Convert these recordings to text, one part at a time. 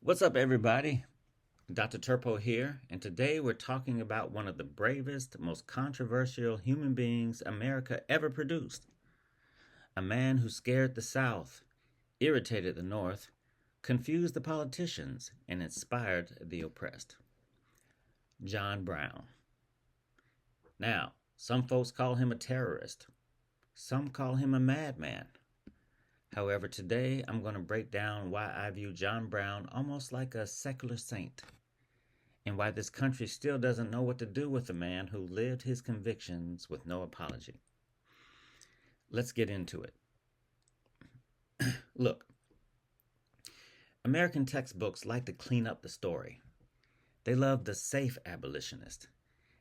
What's up, everybody? Dr. Turpeau here, and today we're talking about one of the bravest, most controversial human beings America ever produced. A man who scared the South, irritated the North, confused the politicians, and inspired the oppressed. John Brown. Now, some folks call him a terrorist. Some call him a madman. However, today I'm going to break down why I view John Brown almost like a secular saint, and why this country still doesn't know what to do with a man who lived his convictions with no apology. Let's get into it. Look, American textbooks like to clean up the story. They love the safe abolitionist.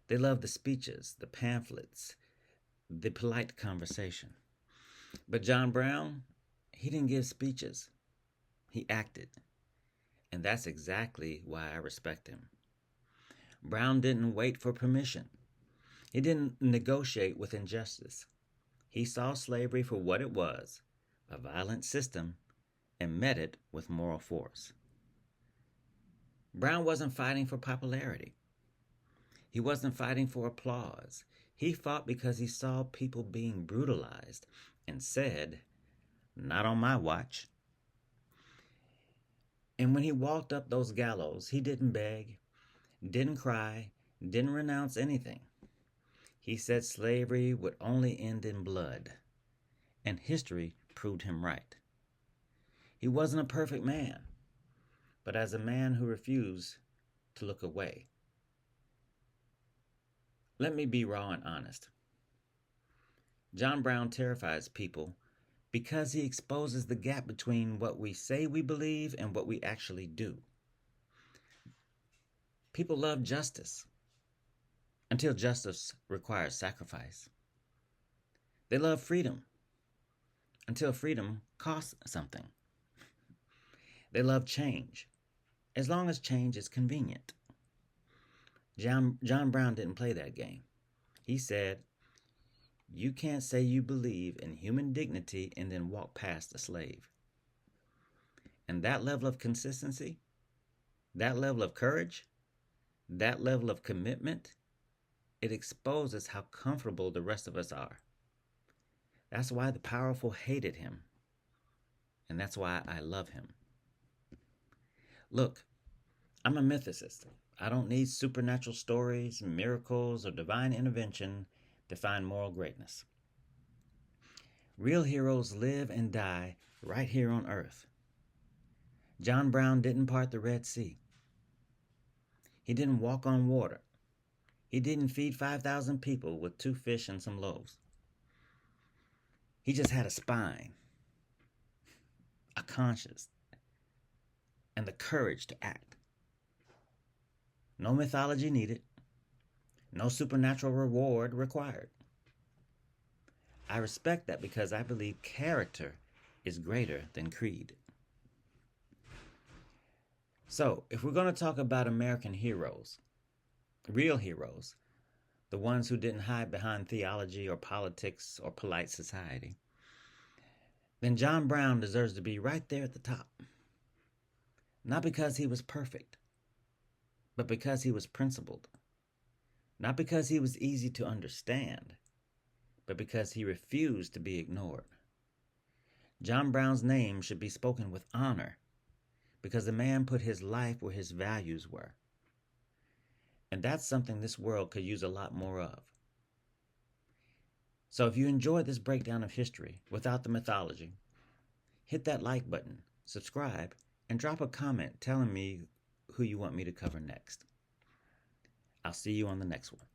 They love the speeches, the pamphlets, the polite conversation. But John Brown, he didn't give speeches. He acted. And that's exactly why I respect him. Brown didn't wait for permission. He didn't negotiate with injustice. He saw slavery for what it was, a violent system, and met it with moral force. Brown wasn't fighting for popularity. He wasn't fighting for applause. He fought because he saw people being brutalized and said, "Not on my watch." And when he walked up those gallows, he didn't beg, didn't cry, didn't renounce anything. He said slavery would only end in blood, and history proved him right. He wasn't a perfect man, but as a man who refused to look away. Let me be raw and honest. John Brown terrifies people because he exposes the gap between what we say we believe and what we actually do. People love justice until justice requires sacrifice. They love freedom until freedom costs something. They love change as long as change is convenient. John Brown didn't play that game. He said, "You can't say you believe in human dignity and then walk past a slave." And that level of consistency, that level of courage, that level of commitment, it exposes how comfortable the rest of us are. That's why the powerful hated him. And that's why I love him. Look, I'm a mythicist. I don't need supernatural stories, miracles, or divine intervention to find moral greatness. Real heroes live and die right here on earth. John Brown didn't part the Red Sea. He didn't walk on water. He didn't feed 5,000 people with 2 fish and some loaves. He just had a spine, a conscience, and the courage to act. No mythology needed. No supernatural reward required. I respect that because I believe character is greater than creed. So, if we're going to talk about American heroes, real heroes, the ones who didn't hide behind theology or politics or polite society, then John Brown deserves to be right there at the top. Not because he was perfect, but because he was principled. Not because he was easy to understand, but because he refused to be ignored. John Brown's name should be spoken with honor because the man put his life where his values were. And that's something this world could use a lot more of. So if you enjoyed this breakdown of history without the mythology, hit that like button, subscribe, and drop a comment telling me who you want me to cover next. I'll see you on the next one.